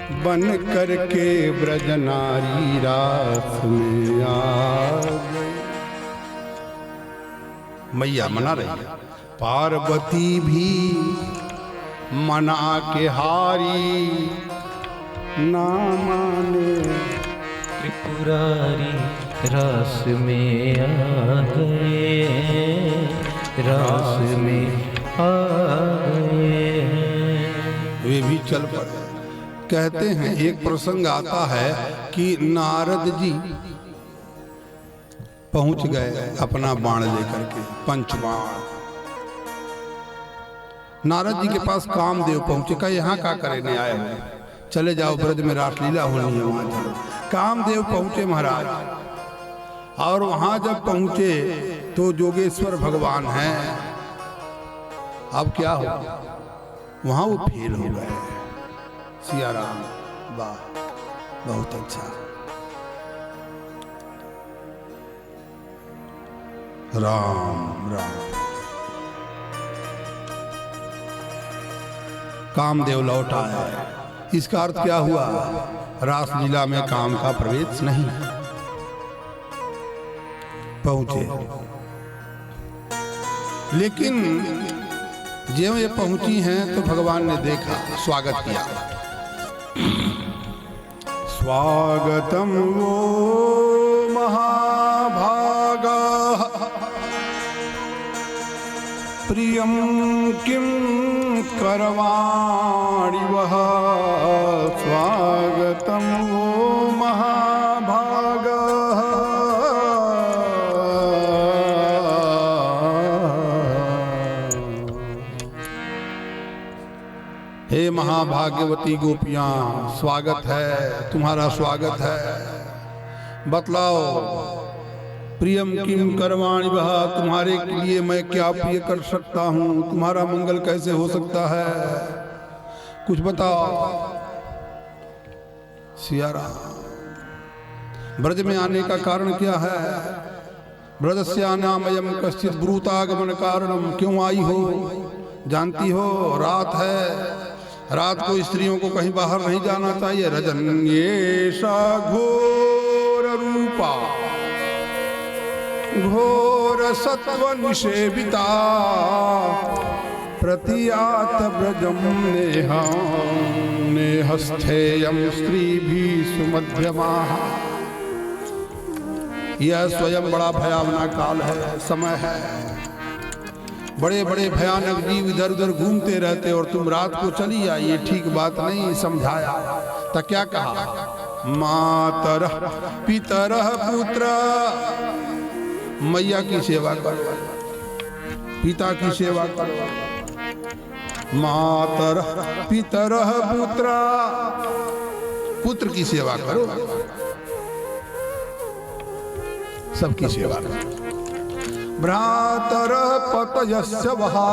बन करके ब्रज नारी रास में आ गई। मैया मना रही है, पार्वती भी मना के हारी ना माने, त्रिपुरारी रास में आ गए, रास में आ गए। वे भी चल पड़े। कहते हैं एक प्रसंग आता है कि नारद जी पहुंच गए अपना बाण लेकर के, पंचबाण। नारद जी के पास कामदेव पहुंचे, कहा यहाँ क्या करने आए हो, चले जाओ ब्रज में रासलीला होनी है वहां चलो। कामदेव पहुंचे महाराज, और वहां जब पहुंचे तो जोगेश्वर भगवान हैं। अब क्या हो, वहां वो फेल हो गए। सिया राम, वाह बहुत अच्छा। राम राम। कामदेव लौटा है, इसका अर्थ क्या हुआ, रासलीला में काम का प्रवेश नहीं। पहुंचे, लेकिन जब ये पहुंची हैं तो भगवान ने देखा, स्वागत किया। स्वागतम वो महाभागा प्रियम किम करवाणि वह, स्वागतम वो महाभागा। हे महाभाग्यवती गोपियां, स्वागत है, तुम्हारा स्वागत है। बतलाओ, प्रियम किम करवाणि वह, तुम्हारे लिए मैं क्या प्रिय कर सकता हूँ, तुम्हारा मंगल कैसे हो सकता है, कुछ बताओ। सिया राम। ब्रज में आने का कारण क्या है, ब्रजस्यानामयम कश्चित ब्रूतागमन कारणम, क्यों आई हो, जानती हो रात है, रात को स्त्रियों को कहीं बाहर नहीं जाना चाहिए। रजन्येषा घोर रूपा घोर सत्व निषेविता, प्रतियात ब्रजम नेहा नेहस्थेयम स्त्री भी सुमध्यमा। यह स्वयं बड़ा भयावना काल है, समय है। बड़े बड़े भयानक जीव इधर उधर घूमते रहते और तुम रात को चली आई, ये ठीक बात नहीं। समझाया तो क्या कहा, मातर पितर पुत्र, मैया की सेवा करो, पिता की सेवा करो। मातर पितर पुत्र, पुत्र की सेवा करो, सबकी सेवा करो। भ्रातर पतयस्य वहा,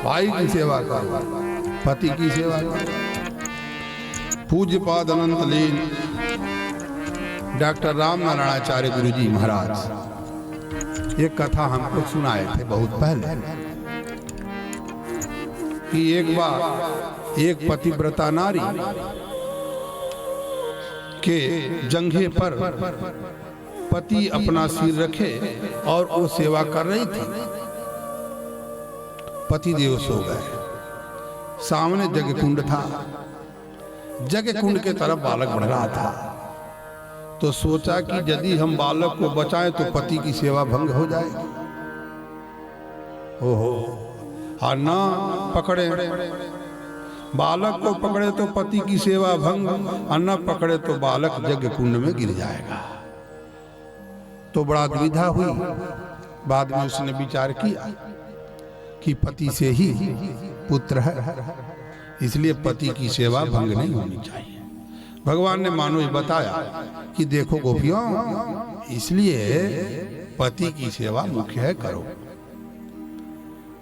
भाई की सेवा करो, पति की सेवा करो। पूज्यपाद अनंत लीन डॉक्टर राम नारायणाचार्य गुरु जी महाराज एक कथा हमको सुनाए थे बहुत पहले, कि एक बार एक पतिव्रता नारी के जंघे पर पति अपना सिर रखे और वो सेवा कर रही थी। पति देव सो गए, सामने जग कुंड था, जग कुंड के तरफ बालक बढ़ रहा था। तो सोचा कि यदि हम बालक को बचाएं तो पति की सेवा भंग हो जाएगी। ओहो, और ना पकड़े, बालक को पकड़े तो पति की सेवा भंग, और न पकड़े तो बालक जग कुंड में गिर जाएगा। तो बड़ा दुविधा हुई। बाद में उसने विचार किया कि पति से ही पुत्र है, इसलिए पति की सेवा भंग नहीं होनी चाहिए। भगवान ने मानो ये बताया कि देखो गोपियों, इसलिए पति की सेवा मुख्य है, करो।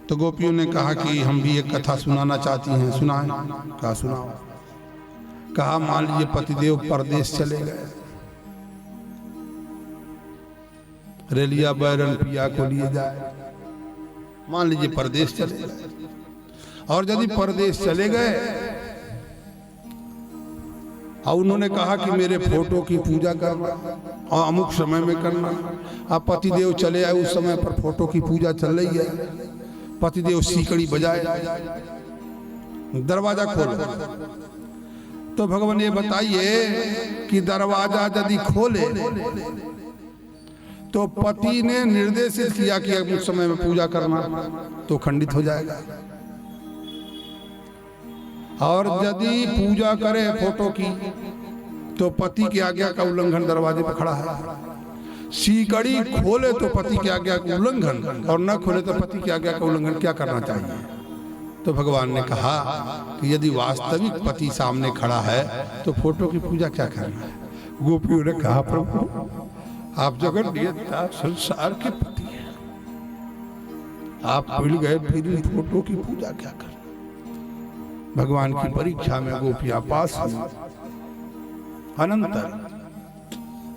तो गोपियों ने कहा कि हम भी एक कथा सुनाना चाहती हैं, सुनाएं। कहा सुनाओ। कहा मान लीजिए पतिदेव परदेश चले गए, रेलिया बैरन पिया को लिए जाए, मान लीजिए परदेश चले गए। और यदि परदेश चले गए और उन्होंने कहा कि मेरे फोटो की पूजा करना और अमुक समय में करना। अब पतिदेव चले आए, उस समय पर फोटो की पूजा चल रही है। पतिदेव सीकड़ी बजाए, दरवाजा खोलो। तो भगवान ये बताइए कि दरवाजा यदि खोले तो पति ने निर्देशित किया कि अमुक समय में पूजा करना, तो खंडित हो जाएगा। और यदि पूजा करे फोटो की तो पति की आज्ञा का उल्लंघन दरवाजे पर खड़ा है। सीकड़ी खोले तो पति की आज्ञा का उल्लंघन, और न खोले तो पति की आज्ञा का उल्लंघन। क्या करना चाहिए? तो भगवान ने कहा कि यदि वास्तविक पति सामने खड़ा है तो फोटो की पूजा क्या करना है? गोपियों ने कहा, प्रभु आप जगत नियंता संसार के पति हैं, आप भूल गए फिर इन फोटो की पूजा क्या करना? भगवान की परीक्षा में गोपियां पास हुई। अनंतर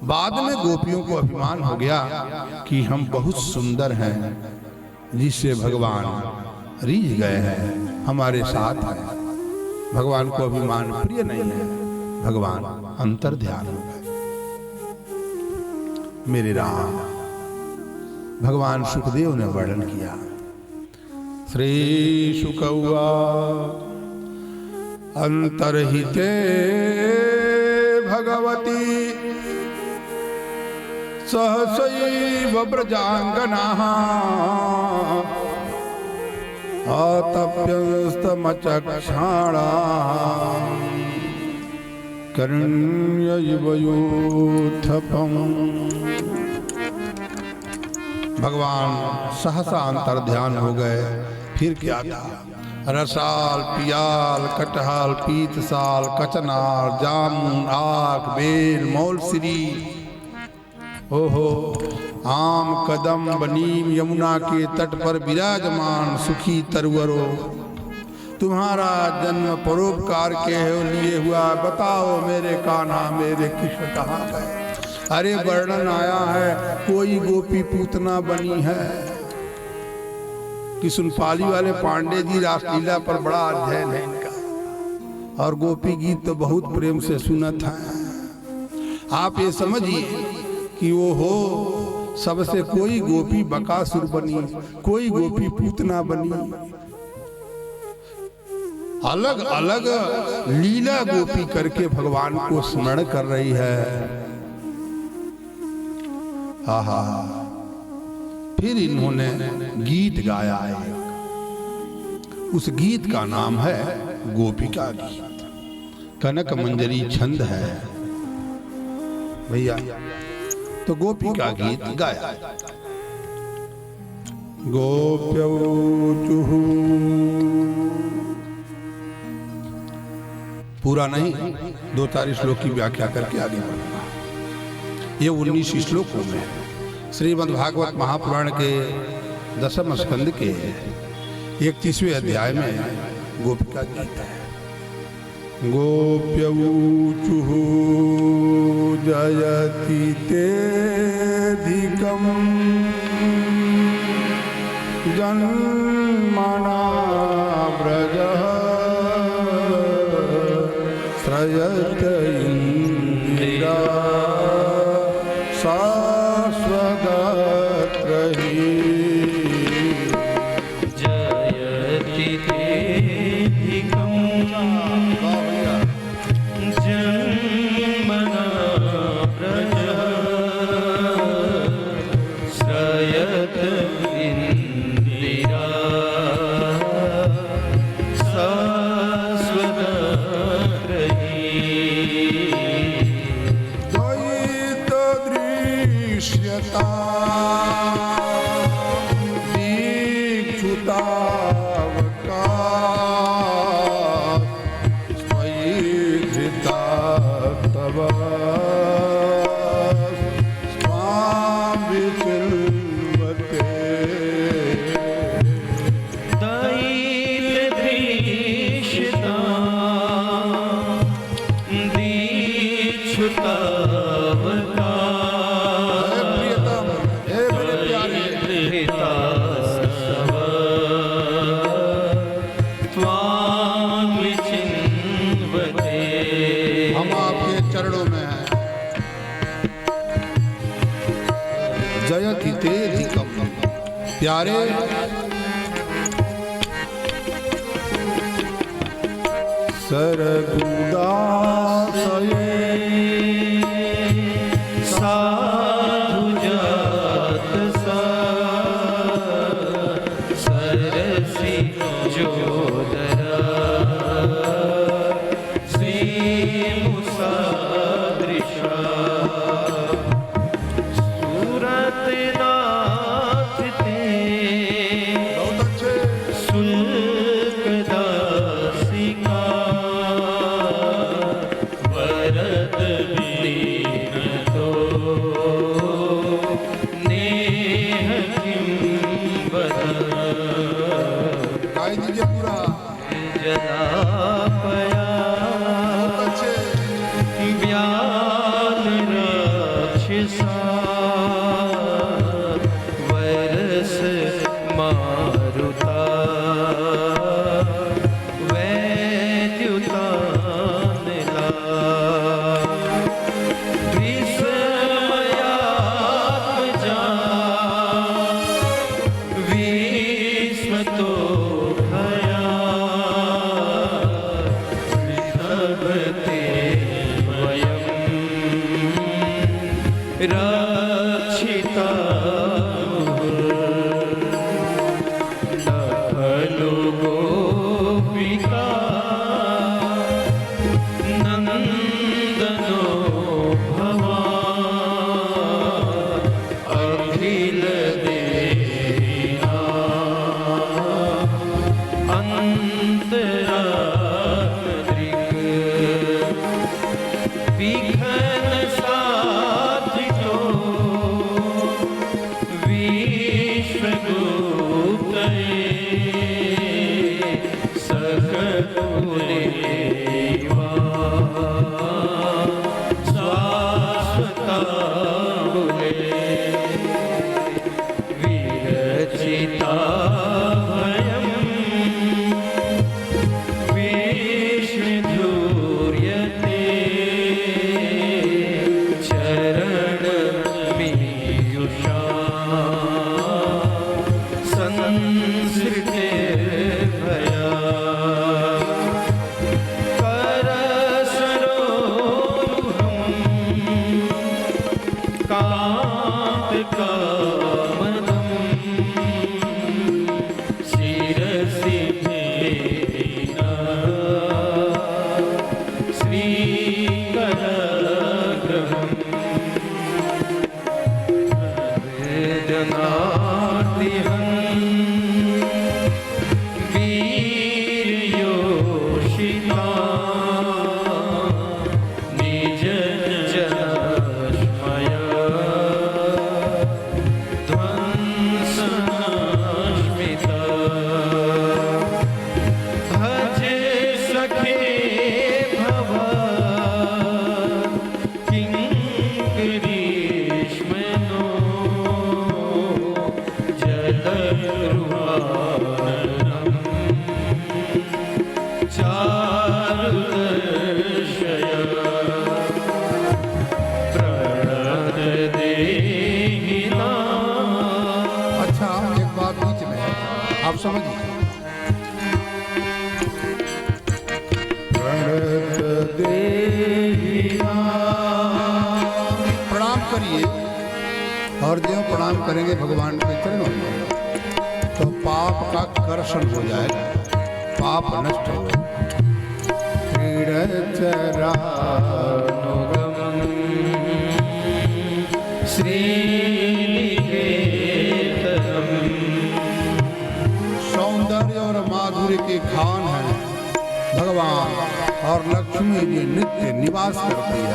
बाद में गोपियों को अभिमान हो गया कि हम बहुत सुंदर हैं, जिससे भगवान रीझ गए हैं, हमारे साथ हैं। भगवान को अभिमान प्रिय नहीं है। भगवान अंतर ध्यान हो गए। मेरे राम भगवान सुखदेव ने वर्णन किया। श्री शुकौवा अंतर्हिते भगवती सहसैव व्रजांगनाः आतप्यस्तमचक्षाणाम् कर्ण्यैव योत्थपम्। भगवान सहसा अंतर ध्यान हो गए। फिर क्या था? रसाल, पियाल, कटहल, पीतसाल, कचनार, जामुन, आक, बेल, मौलसिरी, ओहो, आम, कदम, नीम, यमुना के तट पर विराजमान सुखी तरुवरो, तुम्हारा जन्म परोपकार के लिए हुआ। बताओ मेरे कान्हा, मेरे कृष्ण कहाँ गए? अरे वर्णन आया है, कोई गोपी पूतना बनी है कि सुनपाली वाले पांडे जी रासलीला पर बड़ा अध्ययन है इनका, और गोपी गीत तो बहुत प्रेम से सुनत है। आप ये समझिए कि वो हो सबसे कोई गोपी बकासुर बनी, कोई गोपी पूतना बनी। अलग अलग लीला गोपी करके भगवान को स्मरण कर रही है। आहा, फिर इन्होंने गीत गाया है। उस गीत का नाम है गोपिका गीत। कनक मंजरी छंद है भैया। तो गोपिका गीत गाया। गोप्यौचुः, पूरा नहीं, 2-4 श्लोक की व्याख्या करके आगे बढ़ूंगा। ये 19 श्लोकों में श्रीमद् भागवत महापुराण के 10वें स्कंद के 31वें अध्याय में गोपिका गीत है। गोप्यौचुः जयति तेऽधिकं जन्मना व्रजः श्रयत इंदिरा शाश्वतत्रयी। जयति तेऽधिकं जन्मना व्रजः श्रयत इंदिरा हम आप प्यारे सरगुदासये साधु जात सरसी जोदरा श्री मुसादृशा सूरत नाथ ते बहुत अच्छे सुल्क दासिका वरद दीन तो नेह किम बदन गाई दीजिए पूरा जलापया बहुत अच्छे व्याल राक्षसा वरस मारुता वैद्युतानला विस्मयात्मजा विस्मतो भया वृषभते वयं रक्षिता न खलु गोपिका नन्दनो भवान् अखिल देहिना अन्तरात्मदृक् विघ्न साधितो विश्वगुप्तये सकलदेवा शाश्वताम्बुले विरचिता भयम् विष्णुधूर्यते चरणमीयुषा संसृते भया करसरोरुहं कान्तकामदं शिरसि भेदिना श्रीकरग्रहम् जनार्दिहन् वीर्योषिता निज जनस्मया ध्वंसनाश्मिता भजे सखे भवा किङ्करीष्मनो जलरुहाननं चारुदर्शय प्रणतदेहिना अच्छा एक बात बीच में है, आप समझिए प्रणाम करिए और जो प्रणाम करेंगे भगवान के चरणों में तो पाप का कर्षण हो जाएगा, पाप नष्ट हो सौंदर्य और माधुर्य के खान है भगवान और लक्ष्मी जी नित्य निवास करती है।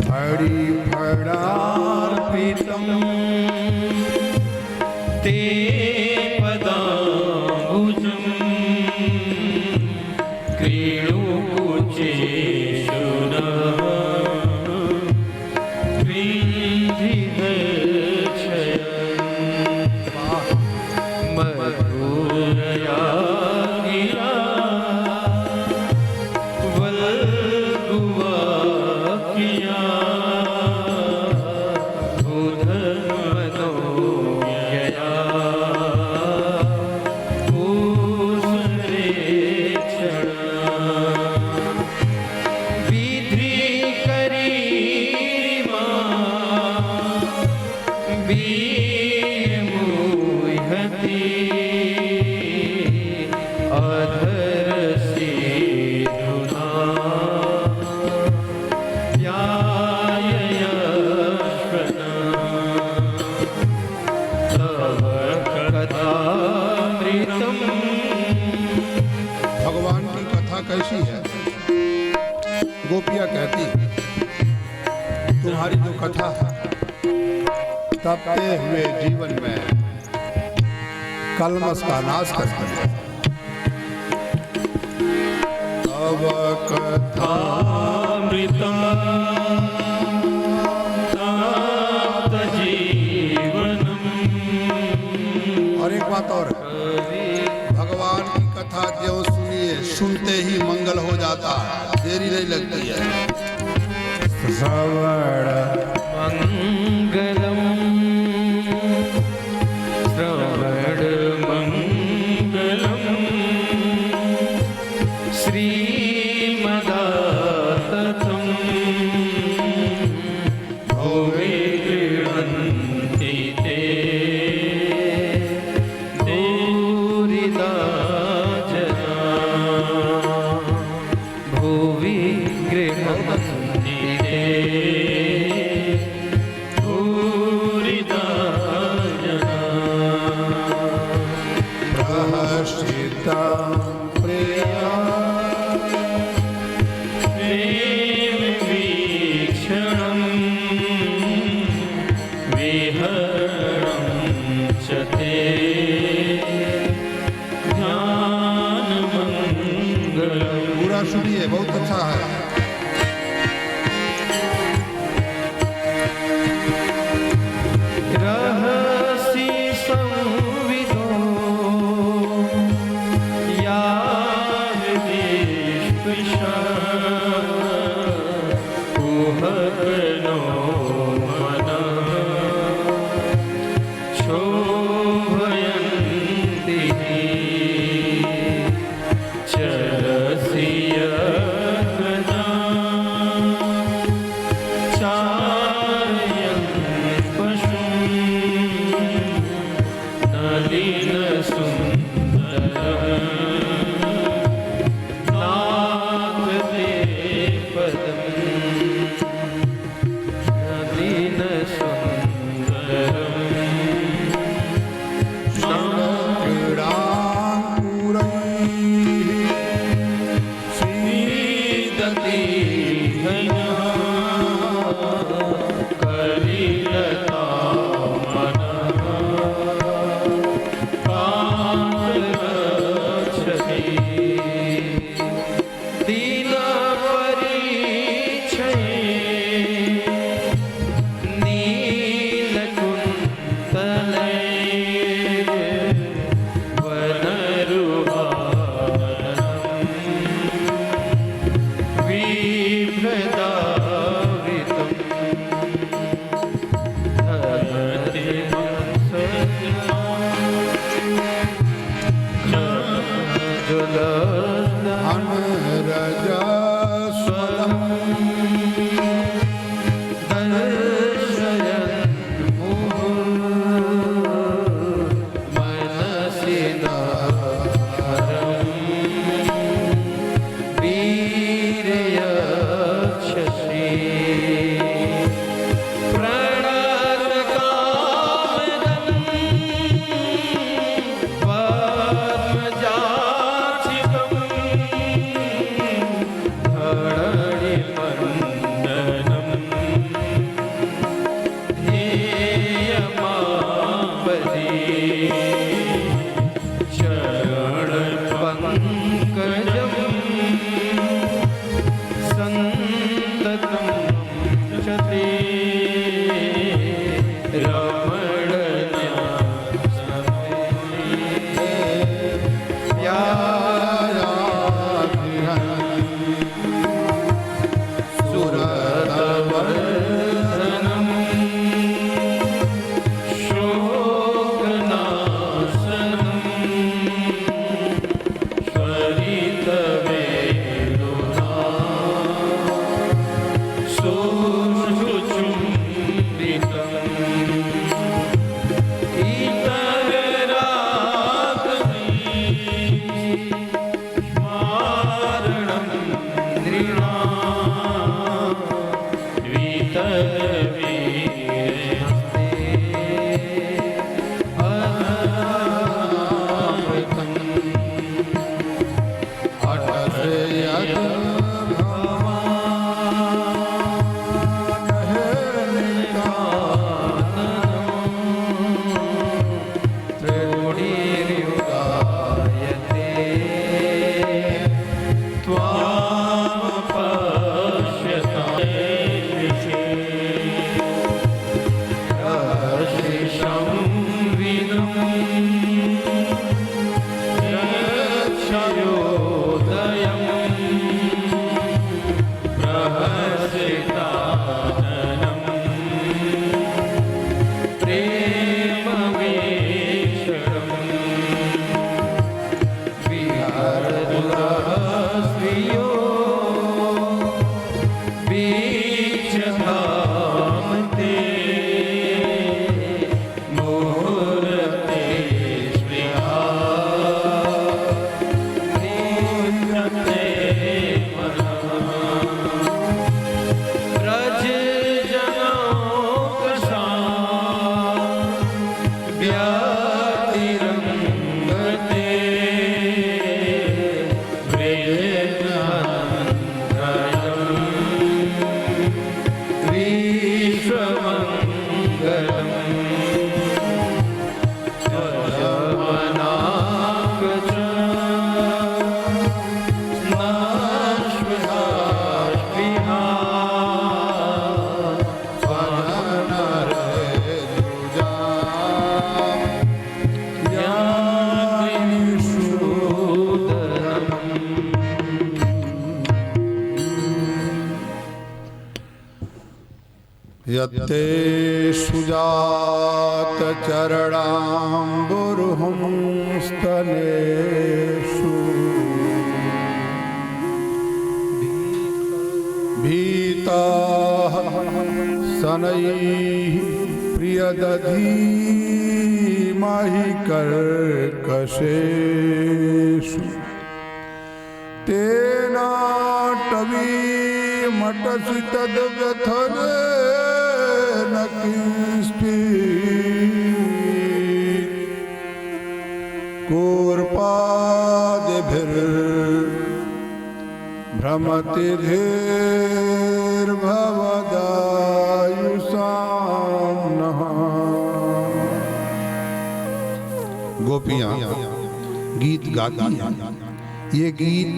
हरि फणार्पितम ते पदाम्बुजं क्रीडुकुचेषु नः विन्धिदर्शयन् मधुरया गिरा वल्गुवाक्या बुधमनो कथा कैसी है? गोपियाँ कहती तुम्हारी जो कथा है तपते हुए जीवन में कलमस का नाश कर दिया। अब कथा अमृतम तप्त जीवनम। और एक बात और है, भगवान की कथा जो सुनिए सुनते ही मंगल हो जाता है, देरी नहीं लगती है। श्रवण मंगलम श्रवण मंगलम श्रीमदाततम भुवि गृह्णन्ति ते दूरिदा जना। भुवि गृह्णन्ति ते दूरिदा जना। प्रहर्षिता प्रिया प्रेम वीक्षणं विहरणं च ते ध्यानमङ्गलम्। पूरा सुनिए, बहुत अच्छा है। रहसि संविदो या हृदिस्पृशा कुहकनो मनः शोभयन्ति चरसि यत्नजा चारयन् पशुं नलिनसुन्दरम् नागते पदम् नलिनसुन्दरम् सीदति हयः कलिलता मनः कान्तरक्षति दीनपरिच्छये नीलकुन्तले वनरुहावनम् विभ्रदावृतम् धरति अनरजस्वलम् दर्शयन् मनसि नरम् वीर्यक्षसि प्रणतकामदम् पद्मजाक्षिकम् कलियो बीच धाम ते मूर्ति ब्रज जनों कषा व्यातिरंगते यत्ते सुजात चरणाम्बुरुहंस्तनेषु भीताः शनैः प्रियदधीमहि कर्कशेषु तेनाटवीमटसि तद्व्यथने न किंस्ति कूर्पादिभिर्भ्रमति धीर्भवदायुषां नः। गोपियां गीत गाती हैं। ये गीत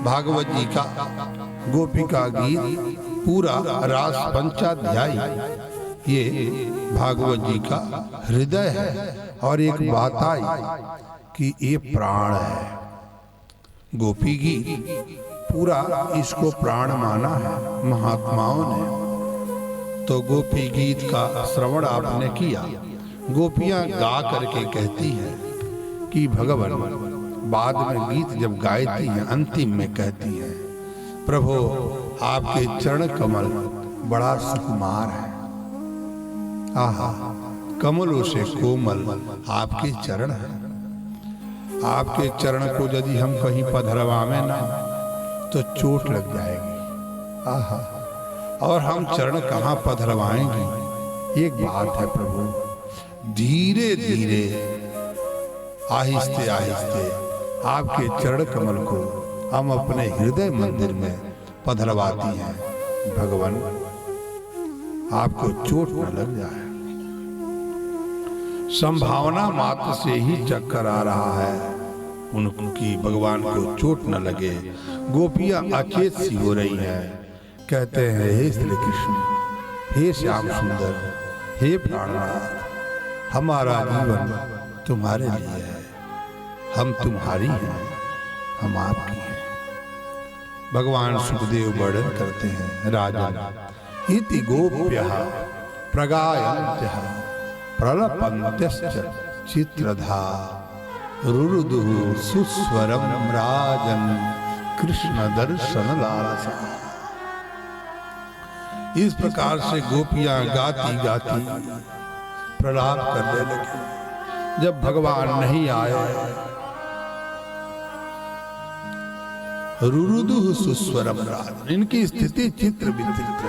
भागवत जी का गोपिका गीत पूरा रास पंचाध्यायी ये भागवत जी का हृदय है। और एक बात आई कि ये प्राण है। गोपी गीत पूरा इसको प्राण माना है महात्माओं ने। तो गोपी गीत का श्रवण आपने किया। गोपियां गा करके कहती हैं कि भगवान बाद में गीत जब गायती हैं अंतिम में कहती हैं, प्रभु आपके चरण कमल बड़ा सुकुमार है। आहा, कमलों से कोमल आपके चरण हैं। आपके चरण को यदि हम कहीं पधरवावें ना तो चोट लग जाएगी। आहा, और हम चरण कहाँ पधरवाएंगे। एक बात है प्रभु, धीरे धीरे आहिस्ते आहिस्ते आपके चरण कमल को हम अपने हृदय मंदिर में पधरवाती हैं। भगवान आपको चोट न लग जाए। संभावना मात्र से ही चक्कर आ रहा है, उनकी भगवान को चोट न लगे। गोपियां अचेत सी हो रही हैं। कहते हैं, हे श्री कृष्ण, हे श्याम सुंदर, हे प्राणनाथ, हमारा जीवन तुम्हारे लिए है। हम तुम्हारी हैं, हम आपकी हैं। भगवान सुखदेव वर्णन करते हैं, राजन इति गोप्यः प्रगायन्त्यः प्रलपन्त्यश्च चित्रधा रुरुदुः सुस्वरं राजन कृष्ण दर्शन लालसा। इस प्रकार से गोपियां गाती गाती प्रलाप करने लगी। जब भगवान नहीं आए, रुरुदुः सुस्वरम राजन, इनकी स्थिति चित्र विचित्र,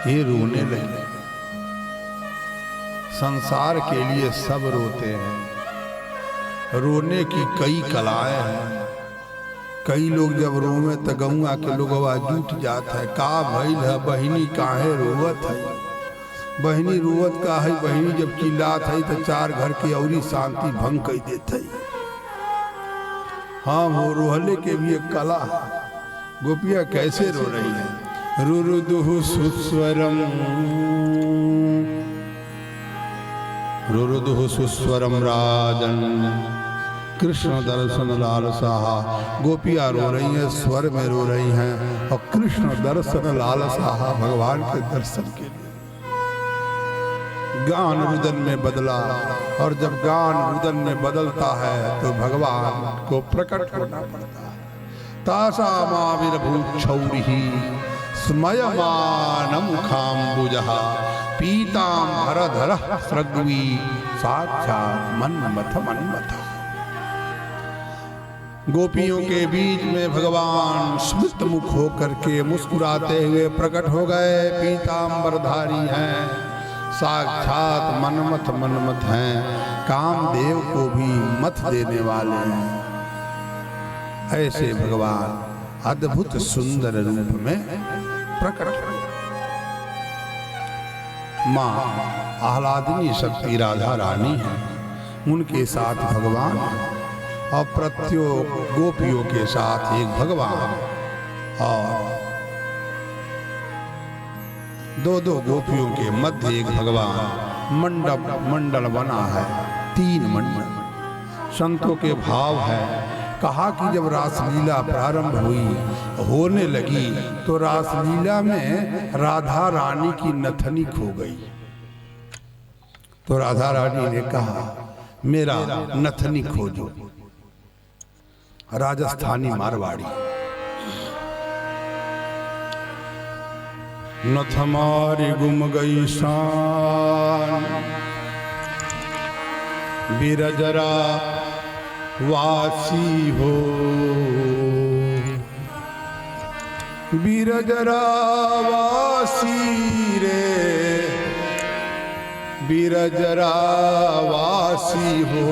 ये रोने लगे। संसार के लिए सब रोते हैं। रोने की कई कलाएं हैं। कई लोग जब रोवे तो गौआ के लोग जुट जाता है। का भइल है बहिनी काहे रोवत है। बहिनी रोवत का है, बहिनी जब चिल्लात है तो चार घर की औरी शांति भंग कर देते है। हाँ, वो रोहले के भी एक कला है। गोपियां कैसे रो रही है। रुरुदुः सुस्वरम, रुरुदुः सुस्वरम राजन कृष्ण दर्शन लालसा। गोपियां रो रही हैं, स्वर में रो रही हैं, और कृष्ण दर्शन लालसा, भगवान के दर्शन के लिए। गान रुदन में बदला, और जब गान रुदन में बदलता है तो भगवान को प्रकट होना पड़ता है। तासामाविर्भूक्षौरिः स्मयमानमुखाम्बुजः पीताम्बरधरः सृग्वी साक्षात् मन्मथ मन्मथ। गोपियों के बीच में भगवान स्मित मुख होकर के मुस्कुराते हुए प्रकट हो गए। पीताम्बरधारी हैं, साक्षात मन्मथ मन्मथ हैं, कामदेव को भी मत देने वाले हैं। ऐसे भगवान अद्भुत सुंदर रूप में प्रकट हुए। माँ आह्लादिनी शक्ति राधा रानी है, उनके साथ भगवान और प्रत्येक गोपियों के साथ एक भगवान, और दो दो गोपियों के मध्य एक भगवान। मंडल बना है, 3 मंडल। संतों के भाव है, कहा कि जब रासलीला प्रारंभ हुई, होने लगी, तो रासलीला में राधा रानी की नथनी खो गई। तो राधा रानी ने कहा, मेरा नथनी खोजो। राजस्थानी मारवाड़ी। नथ हमारी गुम गई शान, बिरजरा वासी हो, बिरजरा वासी रे, बिरजरा वासी हो,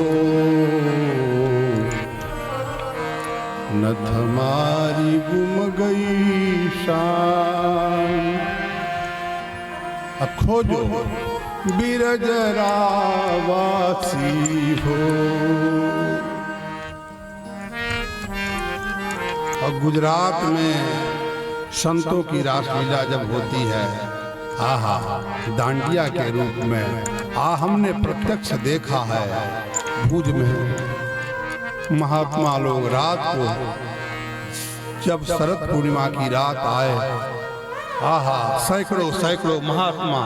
नथ हमारी गुम गई शान। खोजो बिरजरा वासी हो। और गुजरात में संतों की रासलीला जब होती है, आहा, दांडिया के रूप में, हमने प्रत्यक्ष देखा है। भुज में महात्मा लोग रात को, जब शरद पूर्णिमा की रात आए, आहा, सैकड़ों सैकड़ों महात्मा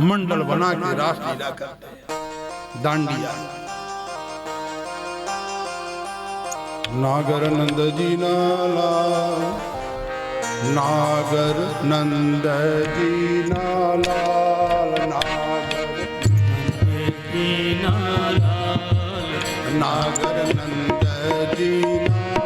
मंडल बना के रासलीला करते हैं, दांडिया। नागर नंद जी नाला, नागर नंद जी नाला, नागर जी नाला, नागर नंद जी नाला।